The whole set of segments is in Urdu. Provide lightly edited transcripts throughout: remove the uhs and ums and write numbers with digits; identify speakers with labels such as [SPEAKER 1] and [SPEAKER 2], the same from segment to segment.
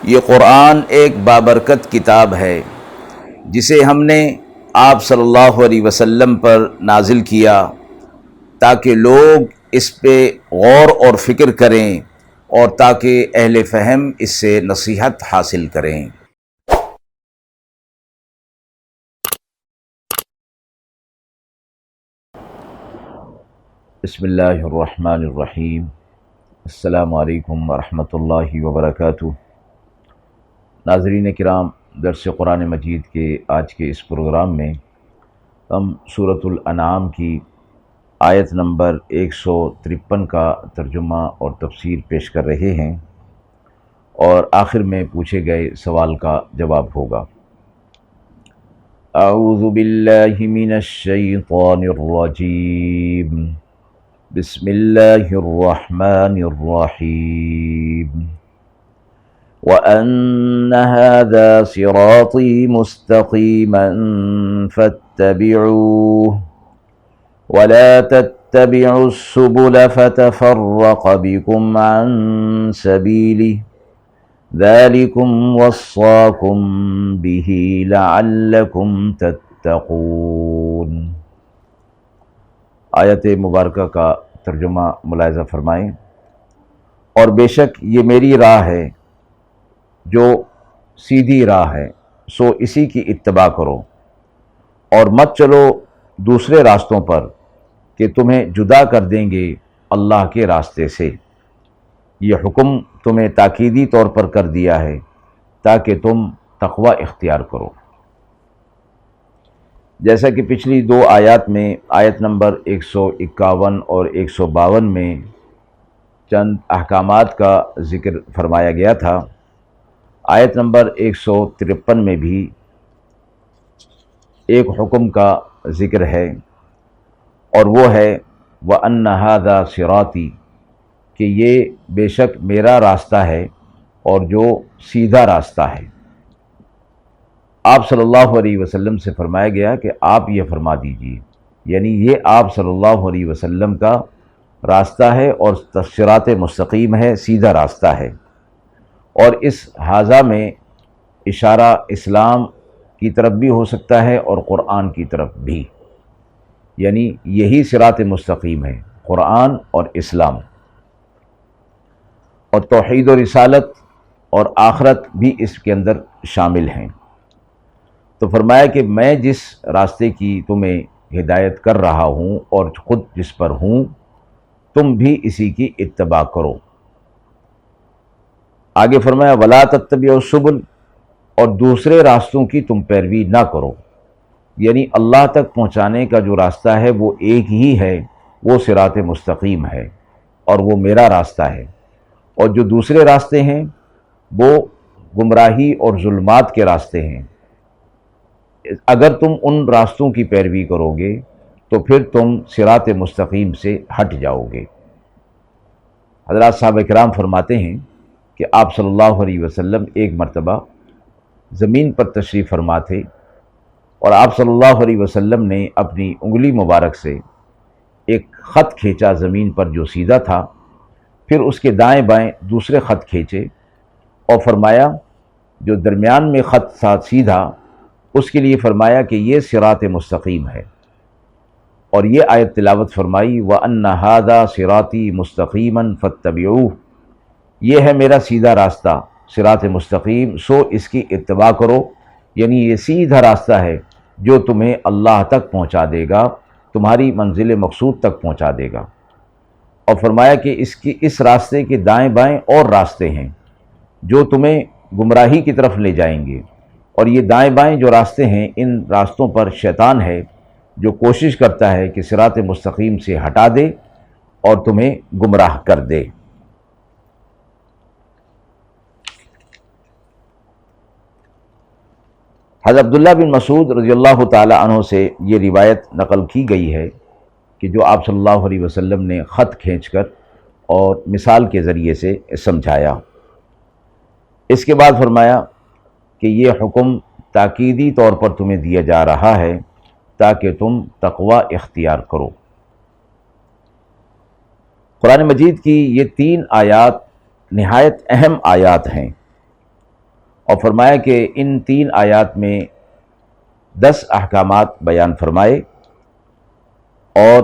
[SPEAKER 1] یہ قرآن ایک بابرکت کتاب ہے جسے ہم نے آپ صلی اللہ علیہ وسلم پر نازل کیا تاکہ لوگ اس پہ غور اور فکر کریں اور تاکہ اہل فہم اس سے نصیحت حاصل کریں۔ بسم اللہ الرحمن الرحیم۔ السلام علیکم ورحمۃ اللہ وبرکاتہ۔ ناظرین کرام، درس قرآن مجید کے آج کے اس پروگرام میں ہم سورۃ الانعام کی آیت نمبر 153 کا ترجمہ اور تفسیر پیش کر رہے ہیں اور آخر میں پوچھے گئے سوال کا جواب ہوگا۔ اعوذ باللہ من الشیطان الرجیم، بسم اللہ الرحمن الرحیم۔ وَأَنَّ هَذَا صِرَاطِي مُسْتَقِيمًا فَاتَّبِعُوهُ وَلَا تَتَّبِعُوا السُّبُلَ فَتَفَرَّقَ بِكُمْ عَن سَبِيلِهِ ذَلِكُمْ وَصَّاكُمْ بِهِ لَعَلَّكُمْ تَتَّقُونَ۔ آیت مبارکہ کا ترجمہ ملاحظہ فرمائیں۔ اور بے شک یہ میری راہ ہے جو سیدھی راہ ہے، سو اسی کی اتباع کرو اور مت چلو دوسرے راستوں پر کہ تمہیں جدا کر دیں گے اللہ کے راستے سے۔ یہ حکم تمہیں تاکیدی طور پر کر دیا ہے تاکہ تم تقوی اختیار کرو۔ جیسا کہ پچھلی دو آیات میں آیت نمبر 151 اور 152 میں چند احکامات کا ذکر فرمایا گیا تھا، آیت نمبر 153 میں بھی ایک حکم کا ذکر ہے اور وہ ہے وَأَنَّ هَذَا صِرَاطِي، کہ یہ بے شک میرا راستہ ہے اور جو سیدھا راستہ ہے۔ آپ صلی اللہ علیہ وسلم سے فرمایا گیا کہ آپ یہ فرما دیجئے، یعنی یہ آپ صلی اللہ علیہ وسلم کا راستہ ہے اور صراط مستقیم ہے، سیدھا راستہ ہے۔ اور اس حاذا میں اشارہ اسلام کی طرف بھی ہو سکتا ہے اور قرآن کی طرف بھی، یعنی یہی صراط مستقیم ہے، قرآن اور اسلام، اور توحید و رسالت اور آخرت بھی اس کے اندر شامل ہیں۔ تو فرمایا کہ میں جس راستے کی تمہیں ہدایت کر رہا ہوں اور خود جس پر ہوں، تم بھی اسی کی اتباع کرو۔ آگے فرمایا وَلَا تَتَّبِعُوا السُّبُلَ، اور دوسرے راستوں کی تم پیروی نہ کرو، یعنی اللہ تک پہنچانے کا جو راستہ ہے وہ ایک ہی ہے، وہ صراط مستقیم ہے اور وہ میرا راستہ ہے، اور جو دوسرے راستے ہیں وہ گمراہی اور ظلمات کے راستے ہیں۔ اگر تم ان راستوں کی پیروی کرو گے تو پھر تم صراط مستقیم سے ہٹ جاؤ گے۔ حضرات صحابہ کرام فرماتے ہیں کہ آپ صلی اللہ علیہ وسلم ایک مرتبہ زمین پر تشریف فرما تھے اور آپ صلی اللہ علیہ وسلم نے اپنی انگلی مبارک سے ایک خط کھینچا زمین پر جو سیدھا تھا، پھر اس کے دائیں بائیں دوسرے خط کھینچے اور فرمایا جو درمیان میں خط تھا سیدھا، اس کے لیے فرمایا کہ یہ صراط مستقیم ہے، اور یہ آیت تلاوت فرمائی وَأَنَّ هَذَا صِرَاطِي مُسْتَقِيمًا فَاتَّبِعُوهُ، یہ ہے میرا سیدھا راستہ صراط مستقیم، سو اس کی اتباع کرو، یعنی یہ سیدھا راستہ ہے جو تمہیں اللہ تک پہنچا دے گا، تمہاری منزل مقصود تک پہنچا دے گا۔ اور فرمایا کہ اس راستے کے دائیں بائیں اور راستے ہیں جو تمہیں گمراہی کی طرف لے جائیں گے، اور یہ دائیں بائیں جو راستے ہیں ان راستوں پر شیطان ہے جو کوشش کرتا ہے کہ صراط مستقیم سے ہٹا دے اور تمہیں گمراہ کر دے۔ حضرت عبداللہ بن مسعود رضی اللہ تعالی عنہ سے یہ روایت نقل کی گئی ہے کہ جو آپ صلی اللہ علیہ وسلم نے خط کھینچ کر اور مثال کے ذریعے سے سمجھایا۔ اس کے بعد فرمایا کہ یہ حکم تاکیدی طور پر تمہیں دیا جا رہا ہے تاکہ تم تقوی اختیار کرو۔ قرآن مجید کی یہ 3 آیات نہایت اہم آیات ہیں اور فرمایا کہ ان 3 آیات میں 10 احکامات بیان فرمائے، اور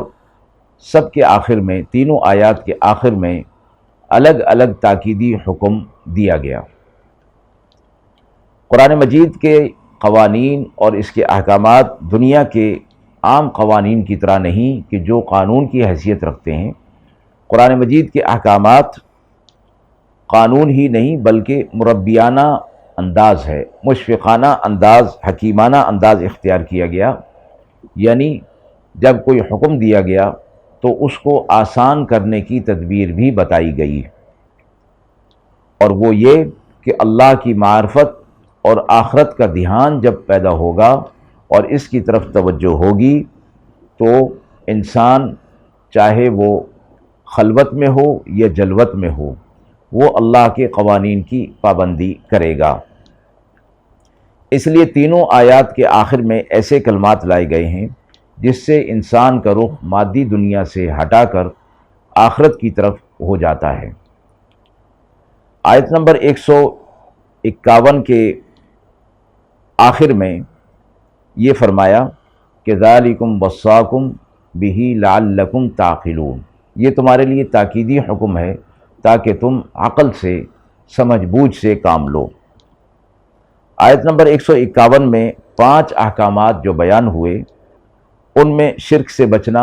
[SPEAKER 1] سب کے آخر میں، تینوں آیات کے آخر میں الگ الگ تاکیدی حکم دیا گیا۔ قرآن مجید کے قوانین اور اس کے احکامات دنیا کے عام قوانین کی طرح نہیں کہ جو قانون کی حیثیت رکھتے ہیں۔ قرآن مجید کے احکامات قانون ہی نہیں بلکہ مربیانہ انداز ہے، مشفقانہ انداز، حکیمانہ انداز اختیار کیا گیا، یعنی جب کوئی حکم دیا گیا تو اس کو آسان کرنے کی تدبیر بھی بتائی گئی، اور وہ یہ کہ اللہ کی معرفت اور آخرت کا دھیان جب پیدا ہوگا اور اس کی طرف توجہ ہوگی تو انسان چاہے وہ خلوت میں ہو یا جلوت میں ہو، وہ اللہ کے قوانین کی پابندی کرے گا۔ اس لیے تینوں آیات کے آخر میں ایسے کلمات لائے گئے ہیں جس سے انسان کا رخ مادی دنیا سے ہٹا کر آخرت کی طرف ہو جاتا ہے۔ آیت نمبر 151 کے آخر میں یہ فرمایا کہ ذالکم وصاکم بہ لعلکم تعقلون، یہ تمہارے لیے تاکیدی حکم ہے تاکہ تم عقل سے، سمجھ بوجھ سے کام لو۔ آیت نمبر 151 میں 5 احکامات جو بیان ہوئے، ان میں شرک سے بچنا،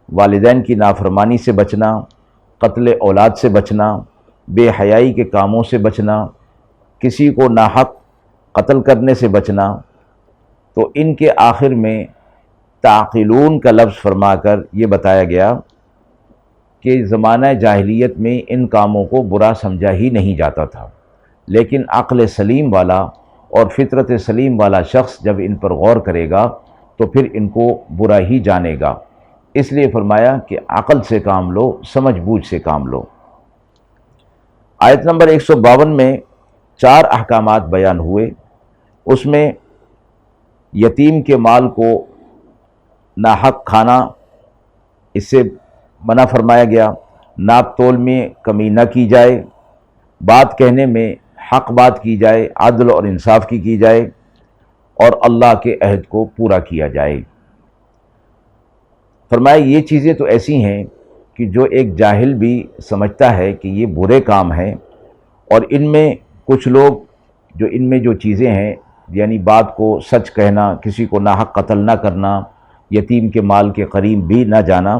[SPEAKER 1] والدین کی نافرمانی سے بچنا، قتل اولاد سے بچنا، بے حیائی کے کاموں سے بچنا، کسی کو ناحق قتل کرنے سے بچنا، تو ان کے آخر میں تعقلون کا لفظ فرما کر یہ بتایا گیا کہ زمانہ جاہلیت میں ان کاموں کو برا سمجھا ہی نہیں جاتا تھا، لیکن عقل سلیم والا اور فطرت سلیم والا شخص جب ان پر غور کرے گا تو پھر ان کو برا ہی جانے گا، اس لیے فرمایا کہ عقل سے کام لو، سمجھ بوجھ سے کام لو۔ آیت نمبر 152 میں 4 احکامات بیان ہوئے، اس میں یتیم کے مال کو ناحق کھانا، اس سے منع فرمایا گیا، ناپ تول میں کمی نہ کی جائے، بات کہنے میں حق بات کی جائے، عدل اور انصاف کی جائے، اور اللہ کے عہد کو پورا کیا جائے۔ فرمایا یہ چیزیں تو ایسی ہیں کہ جو ایک جاہل بھی سمجھتا ہے کہ یہ برے کام ہیں، اور ان میں کچھ لوگ جو ان میں جو چیزیں ہیں، یعنی بات کو سچ کہنا، کسی کو ناحق قتل نہ کرنا، یتیم کے مال کے قریب بھی نہ جانا،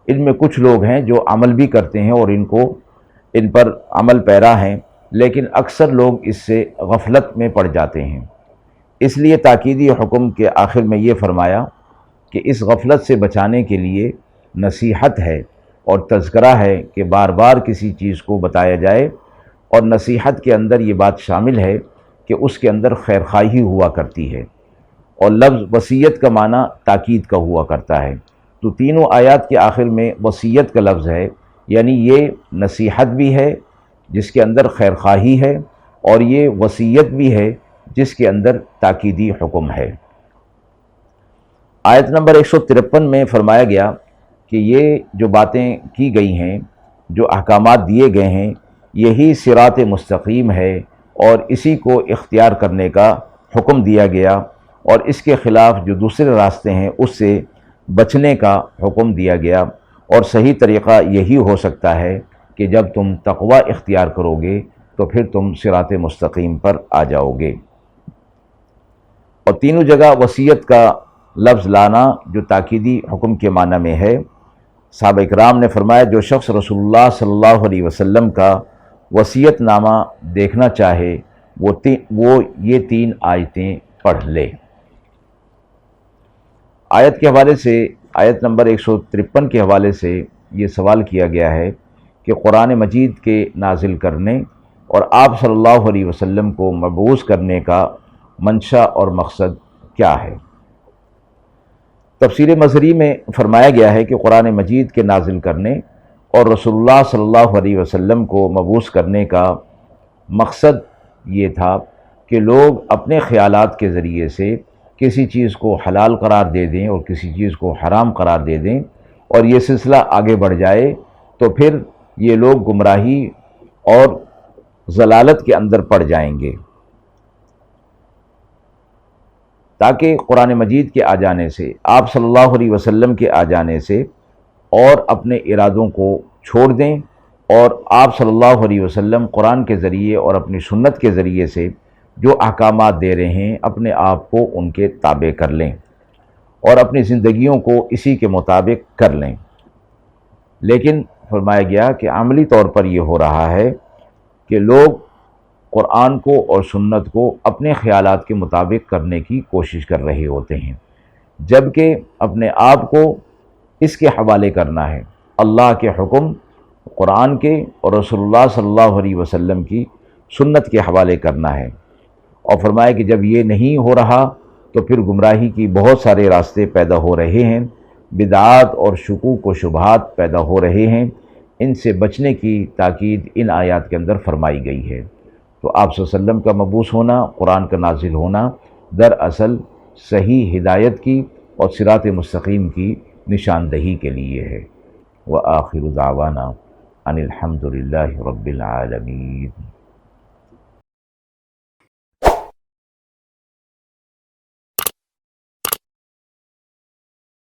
[SPEAKER 1] ان میں کچھ لوگ ہیں جو عمل بھی کرتے ہیں اور ان پر عمل پیرا ہیں، لیکن اکثر لوگ اس سے غفلت میں پڑ جاتے ہیں۔ اس لیے تاکیدی حکم کے آخر میں یہ فرمایا کہ اس غفلت سے بچانے کے لیے نصیحت ہے اور تذکرہ ہے کہ بار بار کسی چیز کو بتایا جائے، اور نصیحت کے اندر یہ بات شامل ہے کہ اس کے اندر خیر خواہی ہوا کرتی ہے، اور لفظ وصیت کا معنی تاکید کا ہوا کرتا ہے، تو تینوں آیات کے آخر میں وصیت کا لفظ ہے، یعنی یہ نصیحت بھی ہے جس کے اندر خیر خواہی ہے، اور یہ وصیت بھی ہے جس کے اندر تاکیدی حکم ہے۔ آیت نمبر 153 میں فرمایا گیا کہ یہ جو باتیں کی گئی ہیں، جو احکامات دیے گئے ہیں، یہی صراط مستقیم ہے، اور اسی کو اختیار کرنے کا حکم دیا گیا، اور اس کے خلاف جو دوسرے راستے ہیں اس سے بچنے کا حکم دیا گیا، اور صحیح طریقہ یہی ہو سکتا ہے کہ جب تم تقوی اختیار کرو گے تو پھر تم صراط مستقیم پر آ جاؤ گے۔ اور تینوں جگہ وصیت کا لفظ لانا جو تاکیدی حکم کے معنی میں ہے، صحابہ کرام نے فرمایا جو شخص رسول اللہ صلی اللہ علیہ وسلم کا وصیت نامہ دیکھنا چاہے وہ یہ 3 آیتیں پڑھ لے۔ آیت کے حوالے سے، آیت نمبر 153 کے حوالے سے یہ سوال کیا گیا ہے کہ قرآن مجید کے نازل کرنے اور آپ صلی اللہ علیہ وسلم کو مبعوث کرنے کا منشا اور مقصد کیا ہے؟ تفسیر مظہری میں فرمایا گیا ہے کہ قرآن مجید کے نازل کرنے اور رسول اللہ صلی اللہ علیہ وسلم کو مبعوث کرنے کا مقصد یہ تھا کہ لوگ اپنے خیالات کے ذریعے سے کسی چیز کو حلال قرار دے دیں اور کسی چیز کو حرام قرار دے دیں، اور یہ سلسلہ آگے بڑھ جائے تو پھر یہ لوگ گمراہی اور ضلالت کے اندر پڑ جائیں گے۔ تاکہ قرآن مجید کے آ جانے سے، آپ صلی اللہ علیہ وسلم کے آ جانے سے اور اپنے ارادوں کو چھوڑ دیں، اور آپ صلی اللہ علیہ وسلم قرآن کے ذریعے اور اپنی سنت کے ذریعے سے جو احکامات دے رہے ہیں اپنے آپ کو ان کے تابع کر لیں اور اپنی زندگیوں کو اسی کے مطابق کر لیں۔ لیکن فرمایا گیا کہ عملی طور پر یہ ہو رہا ہے کہ لوگ قرآن کو اور سنت کو اپنے خیالات کے مطابق کرنے کی کوشش کر رہے ہوتے ہیں، جبکہ اپنے آپ کو اس کے حوالے کرنا ہے، اللہ کے حکم قرآن کے اور رسول اللہ صلی اللہ علیہ وسلم کی سنت کے حوالے کرنا ہے۔ اور فرمایا کہ جب یہ نہیں ہو رہا تو پھر گمراہی کی بہت سارے راستے پیدا ہو رہے ہیں، بدعات اور شکوک و شبہات پیدا ہو رہے ہیں، ان سے بچنے کی تاکید ان آیات کے اندر فرمائی گئی ہے۔ تو آپ صلی اللہ علیہ وسلم کا مبعوث ہونا، قرآن کا نازل ہونا دراصل صحیح ہدایت کی اور صراط مستقیم کی نشاندہی کے لیے ہے۔ وآخر دعوانا ان الحمد للہ رب العالمین۔